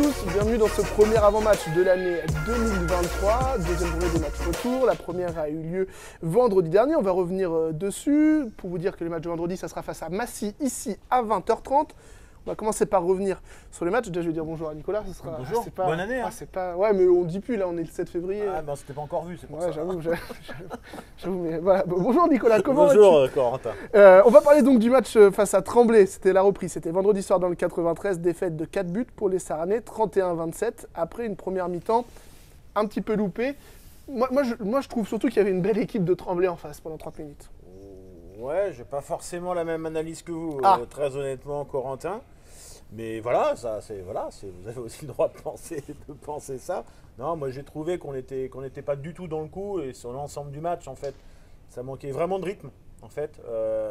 tous, bienvenue dans ce premier avant-match de l'année 2023, deuxième journée des matchs retour. La première a eu lieu vendredi dernier, on va revenir dessus pour vous dire que le match de vendredi, ça sera face à Massy, ici à 20h30. On va commencer par revenir sur le match. Déjà, je vais dire bonjour à Nicolas. Ce sera, bonjour, pas, bonne année. C'est pas, ouais, mais on ne dit plus, là, on est le 7 février. Ah, ben c'était pas encore vu, c'est pour ça. J'avoue, mais voilà. Bonjour Nicolas, comment vas-tu? Bonjour Corentin. On va parler donc du match face à Tremblay. C'était la reprise, c'était vendredi soir dans le 93, défaite de 4 buts pour les Saranais, 31-27, après une première mi-temps un petit peu loupée. Moi, je trouve surtout qu'il y avait une belle équipe de Tremblay en face pendant 30 minutes. Ouais, j'ai pas forcément la même analyse que vous, très honnêtement, Corentin. Mais voilà, vous avez aussi le droit de penser ça. Non, moi j'ai trouvé qu'on n'était pas du tout dans le coup et sur l'ensemble du match, en fait, ça manquait vraiment de rythme. En fait,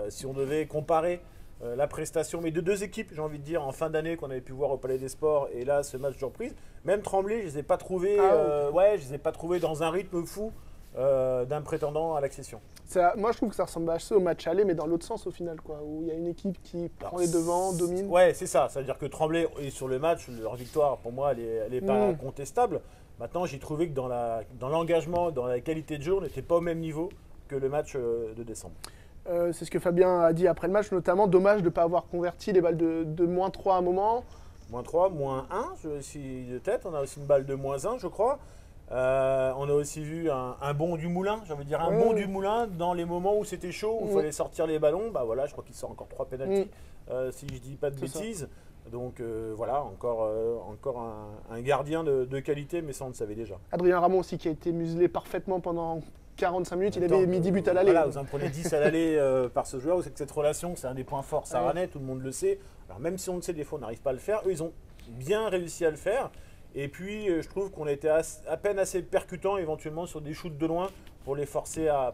si on devait comparer la prestation, mais de deux équipes, j'ai envie de dire, en fin d'année qu'on avait pu voir au Palais des Sports et là, ce match de reprise, même Tremblay, je les ai pas trouvés, je les ai pas trouvés dans un rythme fou d'un prétendant à l'accession. Moi, je trouve que ça ressemble assez au match aller, mais dans l'autre sens au final, quoi, où il y a une équipe qui prend les devants, domine. Ouais, c'est ça. C'est-à-dire que Tremblay est sur le match, leur victoire, pour moi, elle est pas contestable. Maintenant, j'ai trouvé que dans l'engagement, dans la qualité de jeu, on n'était pas au même niveau que le match de décembre. C'est ce que Fabien a dit après le match, notamment. Dommage de ne pas avoir converti les balles de -3 à un moment. -3, -1, si de tête. On a aussi une balle de -1, je crois. On a aussi vu un bond du moulin, j'ai envie de dire un bond du moulin dans les moments où c'était chaud, où il fallait sortir les ballons. Bah voilà, je crois qu'il sort encore 3 pénaltys, si je dis pas de bêtises. Donc voilà, encore un gardien de qualité, mais ça on le savait déjà. Adrien Ramon aussi qui a été muselé parfaitement pendant 45 minutes, il avait mis 10 buts à l'aller. Voilà, vous en prenez 10 à l'aller par ce joueur, c'est que cette relation, c'est un des points forts Saranais, tout le monde le sait. Alors même si on le sait, des fois on n'arrive pas à le faire, eux ils ont bien réussi à le faire. Et puis, je trouve qu'on était à peine assez percutant éventuellement sur des shoots de loin pour les forcer à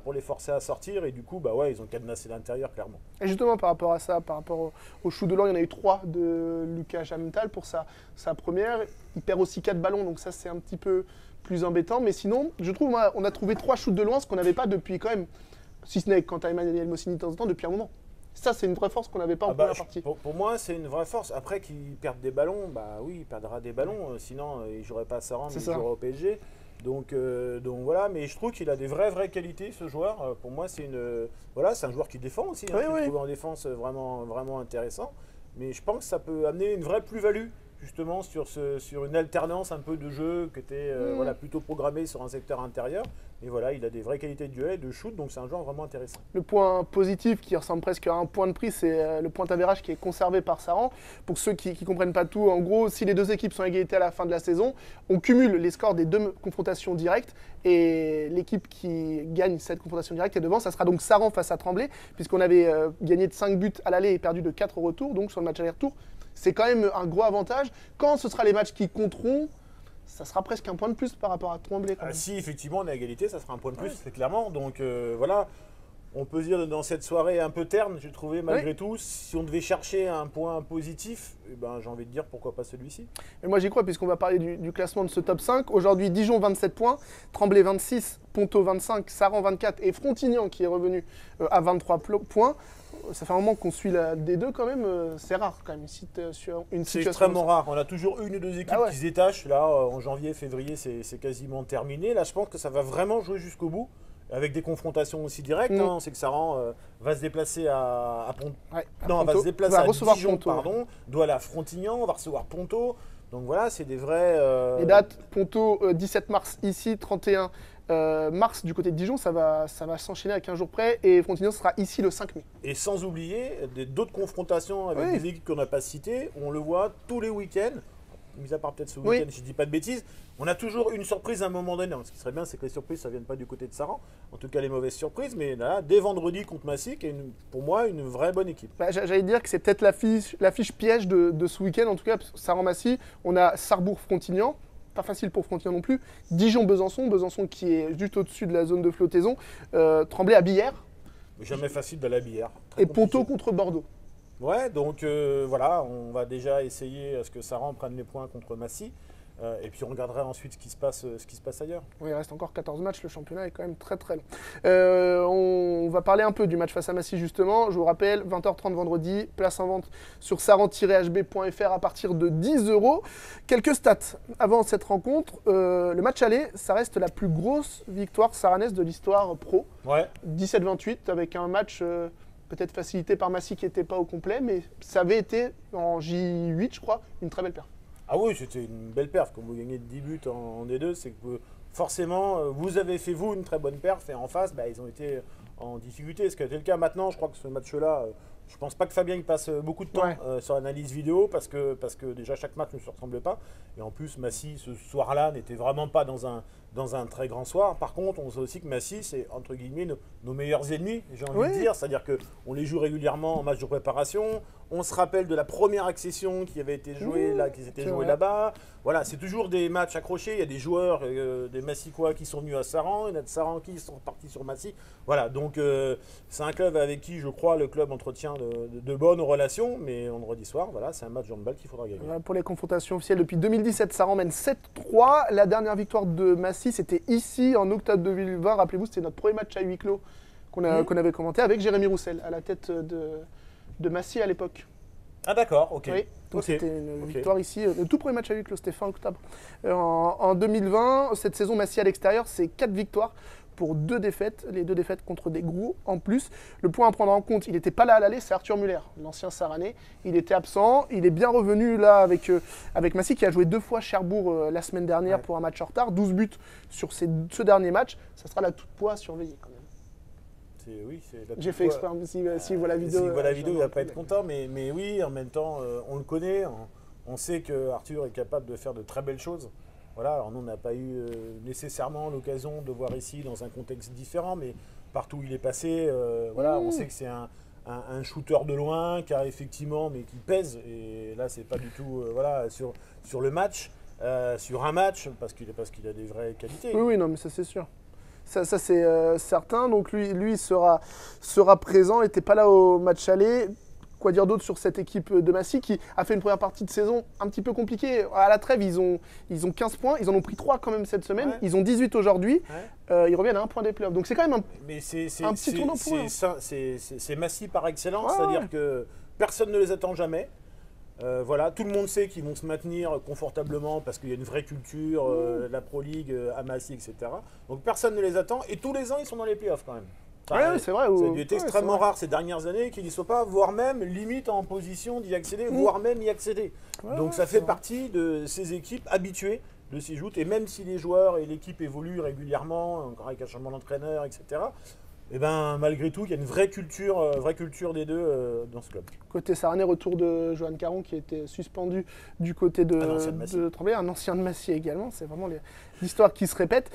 sortir. Et du coup, bah ouais, ils ont cadenassé l'intérieur, clairement. Et justement, par rapport à ça, par rapport au shoot de loin, il y en a eu 3 de Lucas Jammental pour sa première. Il perd aussi 4 ballons, donc ça, c'est un petit peu plus embêtant. Mais sinon, je trouve, on a trouvé 3 shoots de loin, ce qu'on n'avait pas depuis quand même, si ce n'est quant à Emmanuel Mossini de temps en temps, depuis un moment. Ça, c'est une vraie force qu'on n'avait pas en première partie. Pour moi, c'est une vraie force. Après qu'ils perdent des ballons, bah oui, il perdra des ballons. Sinon, il ne jouerait pas à Saran, mais il jouerait au PSG. Donc voilà, mais je trouve qu'il a des vraies qualités, ce joueur. Pour moi, c'est un joueur qui défend aussi. Je le trouve en défense vraiment intéressant. Mais je pense que ça peut amener une vraie plus-value, justement, sur une alternance un peu de jeu qui était plutôt programmée sur un secteur intérieur. Et voilà, il a des vraies qualités de duel et de shoot, donc c'est un joueur vraiment intéressant. Le point positif qui ressemble presque à un point de prix, c'est le point d'avérage qui est conservé par Saran. Pour ceux qui ne comprennent pas tout, en gros, si les deux équipes sont à égalité à la fin de la saison, on cumule les scores des 2 confrontations directes et l'équipe qui gagne cette confrontation directe est devant. Ça sera donc Saran face à Tremblay, puisqu'on avait gagné de 5 buts à l'aller et perdu de 4 au retour, donc sur le match aller-retour. C'est quand même un gros avantage. Quand ce sera les matchs qui compteront, ça sera presque un point de plus par rapport à Tremblay. Si effectivement on est à égalité, ça sera un point de plus, c'est clairement. Donc voilà, on peut se dire dans cette soirée un peu terne, j'ai trouvé malgré tout, si on devait chercher un point positif, j'ai envie de dire pourquoi pas celui-ci. Et moi j'y crois puisqu'on va parler du classement de ce top 5. Aujourd'hui Dijon 27 points, Tremblay 26, Ponto 25, Saran 24 et Frontignan qui est revenu à 23 points. Ça fait un moment qu'on suit la D2 quand même, c'est rare quand même sur une situation. C'est extrêmement rare, on a toujours une ou deux équipes qui se détachent. Là en janvier, février c'est quasiment terminé. Là je pense que ça va vraiment jouer jusqu'au bout. Avec des confrontations aussi directes, on sait que Saran va se déplacer à Dijon, doit aller à Frontignan, on va recevoir Ponto. Donc voilà, c'est des vrais... Les dates, Ponto 17 mars ici, 31 mars du côté de Dijon, ça va s'enchaîner à 15 jours près et Frontignan sera ici le 5 mai. Et sans oublier d'autres confrontations avec des équipes qu'on n'a pas citées, on le voit tous les week-ends. Mis à part peut-être ce week-end, si je ne dis pas de bêtises, on a toujours une surprise à un moment donné. Ce qui serait bien, c'est que les surprises, ça ne vienne pas du côté de Saran. En tout cas, les mauvaises surprises. Mais là, dès vendredi contre Massy, qui est pour moi une vraie bonne équipe. J'allais dire que c'est peut-être l'affiche piège de ce week-end. En tout cas, Saran-Massy, on a Sarrebourg-Frontignan. Pas facile pour Frontignan non plus. Dijon-Besançon. Besançon qui est juste au-dessus de la zone de flottaison. Tremblay à Billère. Jamais facile d'aller à Billère. Et Ponto contre Bordeaux. Ouais, donc voilà, on va déjà essayer à ce que Saran prenne les points contre Massy. Et puis on regardera ensuite ce qui se passe ailleurs. Oui, il reste encore 14 matchs, le championnat est quand même très très long. On va parler un peu du match face à Massy justement. Je vous rappelle, 20h30 vendredi, place en vente sur saran-hb.fr à partir de 10 €. Quelques stats avant cette rencontre. Le match aller, ça reste la plus grosse victoire saranaise de l'histoire pro. Ouais. 17-28 avec un match peut-être facilité par Massy qui n'était pas au complet, mais ça avait été en J8 je crois, une très belle perf. Ah oui, c'était une belle perf. Comme vous gagnez 10 buts en D2, c'est que forcément, vous avez fait, vous, une très bonne perf. Et en face, ils ont été en difficulté. Ce qui a été le cas maintenant, je crois que ce match-là, je ne pense pas que Fabien il passe beaucoup de temps sur l'analyse vidéo parce que déjà, chaque match ne se ressemble pas. Et en plus, Massy, ce soir-là, n'était vraiment pas dans un très grand soir. Par contre, on sait aussi que Massy, c'est entre guillemets nos meilleurs ennemis, j'ai envie de dire. C'est-à-dire qu'on les joue régulièrement en match de préparation. On se rappelle de la première accession qui avait été jouée là, qui s'était jouée là-bas. Voilà, c'est toujours des matchs accrochés. Il y a des joueurs, des Massicois qui sont venus à Saran, il y en a de Saran qui sont repartis sur Massy. Voilà, donc c'est un club avec qui, je crois, le club entretient de bonnes relations. Mais vendredi soir, voilà, c'est un match de handball qu'il faudra gagner. Voilà, pour les confrontations officielles, depuis 2017, Saran mène 7-3. La dernière victoire de Massy, c'était ici en octobre 2020. Rappelez-vous, c'était notre premier match à huis clos qu'on avait commenté avec Jérémy Roussel à la tête de Massy à l'époque. Ah d'accord, ok. Oui, donc c'était une victoire ici, le tout premier match à huis clos, c'était fin octobre. En 2020, cette saison Massy à l'extérieur, c'est 4 victoires pour 2 défaites, les 2 défaites contre des gros en plus. Le point à prendre en compte, il n'était pas là à l'aller, c'est Arthur Muller, l'ancien Saranais. Il était absent, il est bien revenu là avec Massy qui a joué 2 fois Cherbourg la semaine dernière pour un match en retard, 12 buts sur ce dernier match. Ça sera la toute poids à surveiller quand même. J'ai fait exprès, s'il voit la vidéo. S'il voit la vidéo, il ne va pas être content, mais oui, en même temps, on le connaît, on sait qu'Arthur est capable de faire de très belles choses. Voilà, alors nous, on n'a pas eu nécessairement l'occasion de voir ici dans un contexte différent, mais partout où il est passé, voilà, on sait que c'est un shooter de loin, car effectivement, mais qui pèse, et là, c'est pas du tout voilà, sur le match, sur un match, parce qu'il a des vraies qualités. Oui, non, mais ça, c'est sûr. Ça c'est certain. Donc lui sera présent. Il n'était pas là au match aller. Quoi dire d'autre sur cette équipe de Massy qui a fait une première partie de saison un petit peu compliquée. À la trêve, ils ont 15 points. Ils en ont pris 3 quand même cette semaine. Ouais. Ils ont 18 aujourd'hui. Ouais. Ils reviennent à 1 point des playoffs. Donc c'est quand même un petit tournant pour eux. C'est Massy par excellence. C'est-à-dire que personne ne les attend jamais. Voilà, tout le monde sait qu'ils vont se maintenir confortablement parce qu'il y a une vraie culture, la Pro League à Massy, etc. Donc personne ne les attend et tous les ans ils sont dans les playoffs quand même. Enfin, c'est vrai. Ça a été extrêmement rare ces dernières années qu'ils n'y soient pas, voire même limite en position d'y accéder, voire même y accéder. Donc ça fait partie de ces équipes habituées de s'y jouer. Et même si les joueurs et l'équipe évoluent régulièrement, encore avec un changement d'entraîneur, etc., et ben malgré tout, il y a une vraie culture des deux dans ce club. Côté Saranais, retour de Johan Caron qui était suspendu du côté de Tremblay, un ancien de Massy également. C'est vraiment l'histoire qui se répète.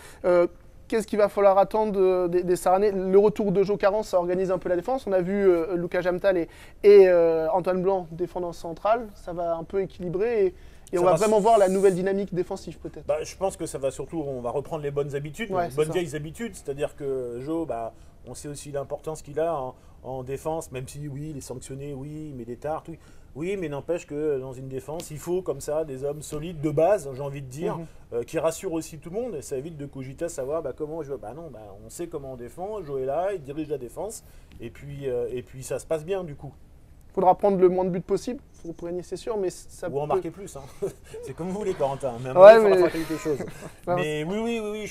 Qu'est-ce qu'il va falloir attendre des Saranais? Le retour de Jo Caron, ça organise un peu la défense. On a vu Lucas Jamtal et Antoine Blanc défendre en centrale. Ça va un peu équilibrer et on va vraiment voir la nouvelle dynamique défensive peut-être. Je pense que ça va surtout, on va reprendre les bonnes habitudes, les bonnes vieilles habitudes. C'est-à-dire que Jo, on sait aussi l'importance qu'il a en défense, même si oui, il est sanctionné, oui, il met des tartes, oui. Oui, mais n'empêche que dans une défense, il faut comme ça des hommes solides de base, j'ai envie de dire, qui rassurent aussi tout le monde. Et ça évite de cogiter à savoir comment jouer. Non, on sait comment on défend, Jo est là, il dirige la défense, et puis ça se passe bien du coup. Il faudra prendre le moins de buts possible pour gagner, c'est sûr, mais ça ou en marquer plus. Hein. C'est comme vous voulez, Corentin. Mais il faudra faire quelque chose. Mais oui,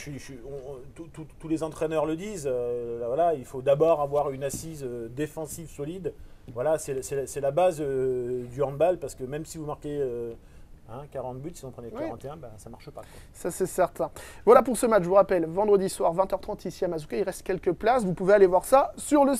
tous les entraîneurs le disent. Voilà, il faut d'abord avoir une assise défensive solide. Voilà, c'est la base du handball, parce que même si vous marquez 40 buts, si on prenait 41, ça ne marche pas. Quoi. Ça, c'est certain. Voilà pour ce match, je vous rappelle, vendredi soir, 20h30 ici à Mazouka, il reste quelques places. Vous pouvez aller voir ça sur le site.